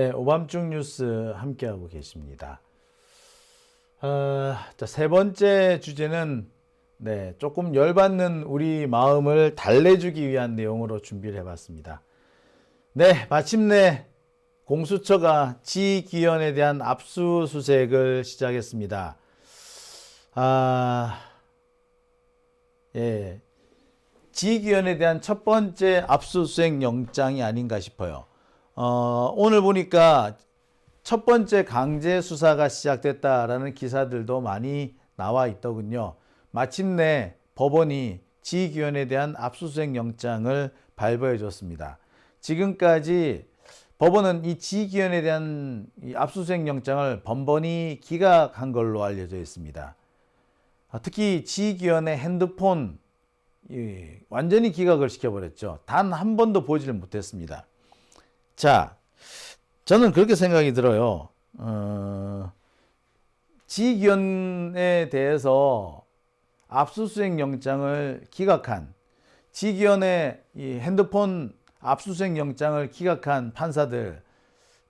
네, 오밤중 뉴스 함께하고 계십니다. 자, 세 번째 주제는 조금 열받는 우리 마음을 달래주기 위한 내용으로 준비를 해봤습니다. 네, 마침내 공수처가 지기현에 대한 압수수색을 시작했습니다. 예, 지기현에 대한 첫 번째 압수수색 영장이 아닌가 싶어요. 오늘 보니까 첫 번째 강제 수사가 시작됐다라는 기사들도 많이 나와 있더군요. 마침내 법원이 지기현에 대한 압수수색 영장을 발부해 줬습니다. 지금까지 법원은 이 지기현에 대한 이 압수수색 영장을 번번이 기각한 걸로 알려져 있습니다. 특히 지기현의 핸드폰 완전히 기각을 시켜버렸죠. 단 한 번도 보지를 못했습니다. 자, 저는 그렇게 생각이 들어요. 지기현에 대해서 압수수색 영장을 기각한, 지기현의 이 핸드폰 압수수색 영장을 기각한 판사들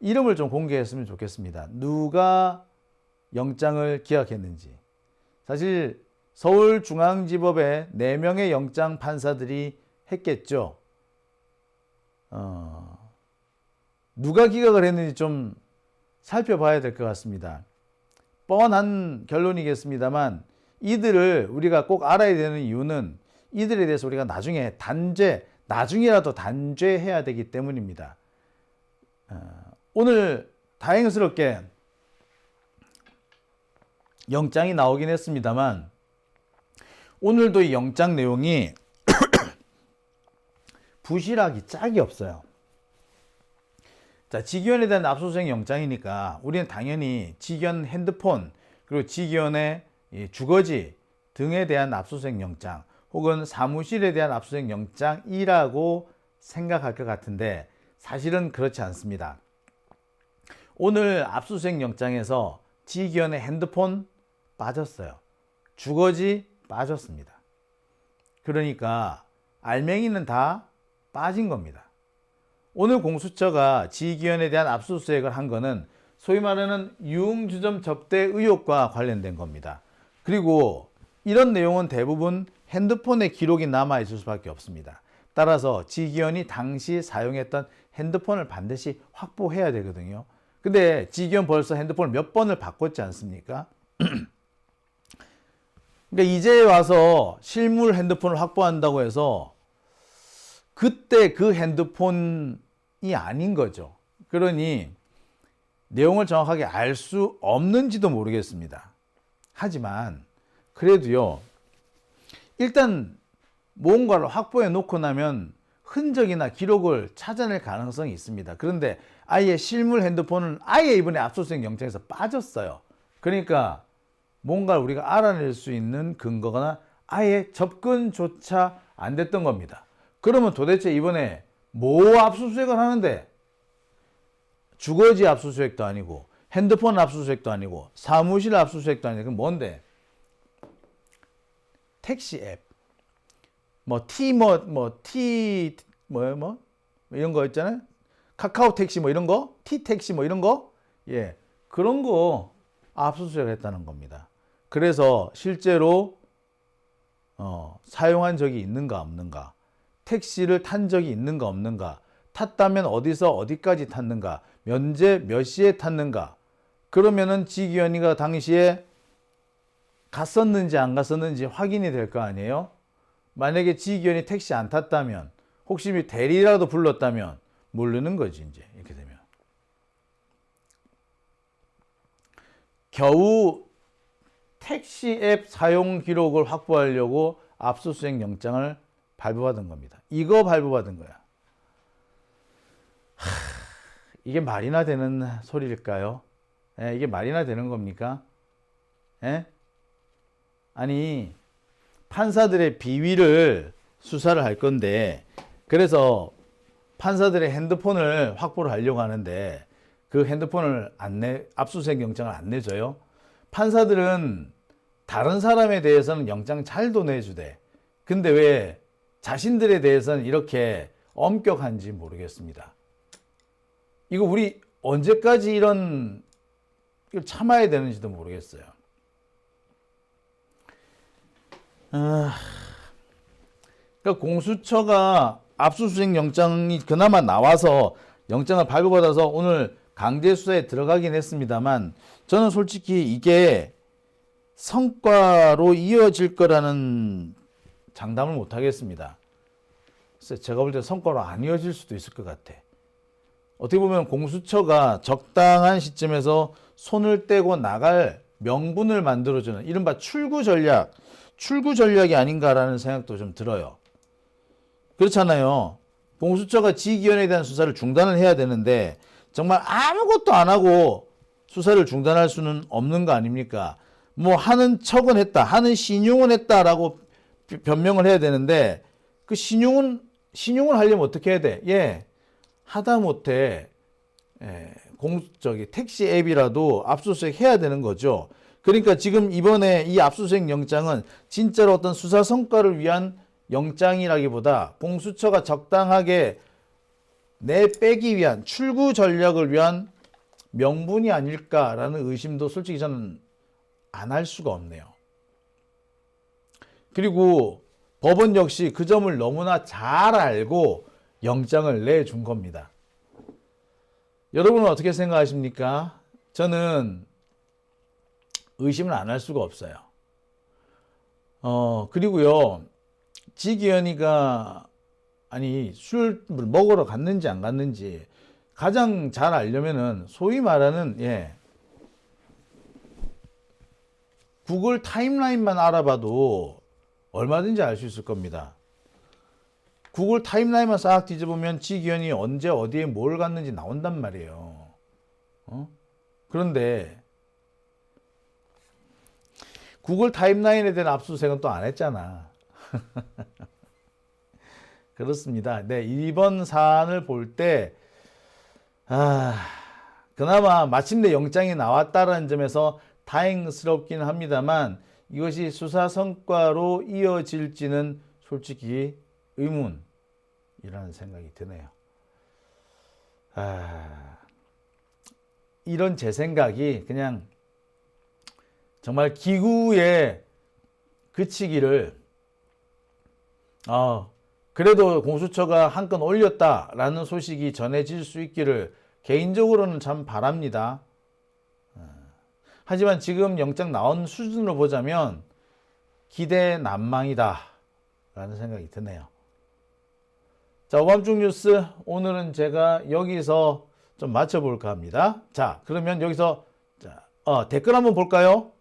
이름을 좀 공개했으면 좋겠습니다. 누가 영장을 기각했는지. 사실 서울중앙지법에 4명의 영장 판사들이 했겠죠. 누가 기각을 했는지 좀 살펴봐야 될 것 같습니다. 뻔한 결론이겠습니다만 이들을 우리가 꼭 알아야 되는 이유는 이들에 대해서 우리가 나중이라도 단죄해야 되기 때문입니다. 오늘 다행스럽게 영장이 나오긴 했습니다만 오늘도 이 영장 내용이 부실하기 짝이 없어요. 자, 지기현에 대한 압수수색 영장이니까 우리는 당연히 지기현 핸드폰 그리고 지기현의 주거지 등에 대한 압수수색 영장 혹은 사무실에 대한 압수수색 영장이라고 생각할 것 같은데 사실은 그렇지 않습니다. 오늘 압수수색 영장에서 지기현의 핸드폰 빠졌어요. 주거지 빠졌습니다. 그러니까 알맹이는 다 빠진 겁니다. 오늘 공수처가 지기현에 대한 압수수색을 한 거는 소위 말하는 유흥주점 접대 의혹과 관련된 겁니다. 그리고 이런 내용은 대부분 핸드폰에 기록이 남아있을 수밖에 없습니다. 따라서 지기현이 당시 사용했던 핸드폰을 반드시 확보해야 되거든요. 근데 지기현 벌써 핸드폰을 몇 번을 바꿨지 않습니까? 그러니까 이제 와서 실물 핸드폰을 확보한다고 해서 그때 그 핸드폰이 아닌 거죠. 그러니 내용을 정확하게 알 수 없는지도 모르겠습니다. 하지만 그래도요, 일단 뭔가를 확보해 놓고 나면 흔적이나 기록을 찾아낼 가능성이 있습니다. 그런데 아예 실물 핸드폰은 아예 이번에 압수수색 영장에서 빠졌어요. 그러니까 뭔가를 우리가 알아낼 수 있는 근거가 아예 접근조차 안 됐던 겁니다. 그러면 도대체 이번에 뭐 압수수색을 하는데 주거지 압수수색도 아니고 핸드폰 압수수색도 아니고 사무실 압수수색도 아니고 그럼 뭔데? 택시 앱 이런 거 있잖아요. 카카오 택시 이런 거, T택시 이런 거, 예, 그런 거 압수수색을 했다는 겁니다. 그래서 실제로 사용한 적이 있는가 없는가, 택시를 탄 적이 있는가 없는가, 탔다면 어디서 어디까지 탔는가, 면제 몇 시에 탔는가, 그러면은 지기현이가 당시에 갔었는지 안 갔었는지 확인이 될 거 아니에요? 만약에 지기현이 택시 안 탔다면, 혹시 대리라도 불렀다면 모르는 거지, 이제 이렇게 되면. 겨우 택시 앱 사용 기록을 확보하려고 압수수색 영장을 발부받은 겁니다. 이거 발부받은 거야. 이게 말이나 되는 소리일까요? 예, 이게 말이나 되는 겁니까? 예? 아니, 판사들의 비위를 수사를 할 건데, 그래서 판사들의 핸드폰을 확보를 하려고 하는데, 그 핸드폰을 압수수색 영장을 안 내줘요? 판사들은 다른 사람에 대해서는 영장 잘도 내주대. 근데 왜 자신들에 대해서는 이렇게 엄격한지 모르겠습니다. 이거 우리 언제까지 이런 걸 참아야 되는지도 모르겠어요. 그러니까 공수처가 압수수색 영장이 그나마 나와서 영장을 발부받아서 오늘 강제 수사에 들어가긴 했습니다만 저는 솔직히 이게 성과로 이어질 거라는 장담을 못 하겠습니다. 그래서 제가 볼 때 성과로 안 이어질 수도 있을 것 같아. 어떻게 보면 공수처가 적당한 시점에서 손을 떼고 나갈 명분을 만들어주는 이른바 출구 전략이 아닌가라는 생각도 좀 들어요. 그렇잖아요. 공수처가 지기현에 대한 수사를 중단을 해야 되는데 정말 아무것도 안 하고 수사를 중단할 수는 없는 거 아닙니까? 뭐 하는 척은 했다, 하는 신용은 했다라고 변명을 해야 되는데 그 신용을 하려면 어떻게 해야 돼? 예, 하다못해 택시 앱이라도 압수수색 해야 되는 거죠. 그러니까 지금 이번에 이 압수수색 영장은 진짜로 어떤 수사 성과를 위한 영장이라기보다 공수처가 적당하게 내빼기 위한 출구 전략을 위한 명분이 아닐까라는 의심도 솔직히 저는 안 할 수가 없네요. 그리고 법원 역시 그 점을 너무나 잘 알고 영장을 내준 겁니다. 여러분은 어떻게 생각하십니까? 저는 의심을 안 할 수가 없어요. 그리고요, 지기현이가 술을 먹으러 갔는지 안 갔는지 가장 잘 알려면은 소위 말하는 구글 타임라인만 알아봐도 얼마든지 알 수 있을 겁니다. 구글 타임라인만 싹 뒤져보면 지기현이 언제 어디에 뭘 갔는지 나온단 말이에요. 그런데 구글 타임라인에 대한 압수수색은 또 안 했잖아. 그렇습니다. 네, 이번 사안을 볼 때 그나마 마침내 영장이 나왔다는 점에서 다행스럽긴 합니다만 이것이 수사 성과로 이어질지는 솔직히 의문이라는 생각이 드네요. 이런 제 생각이 그냥 정말 기구에 그치기를 그래도 공수처가 한 건 올렸다라는 소식이 전해질 수 있기를 개인적으로는 참 바랍니다. 하지만 지금 영장 나온 수준으로 보자면 기대 난망이다 라는 생각이 드네요. 자, 오밤중 뉴스 오늘은 제가 여기서 좀 마쳐볼까 합니다. 자, 그러면 여기서 댓글 한번 볼까요?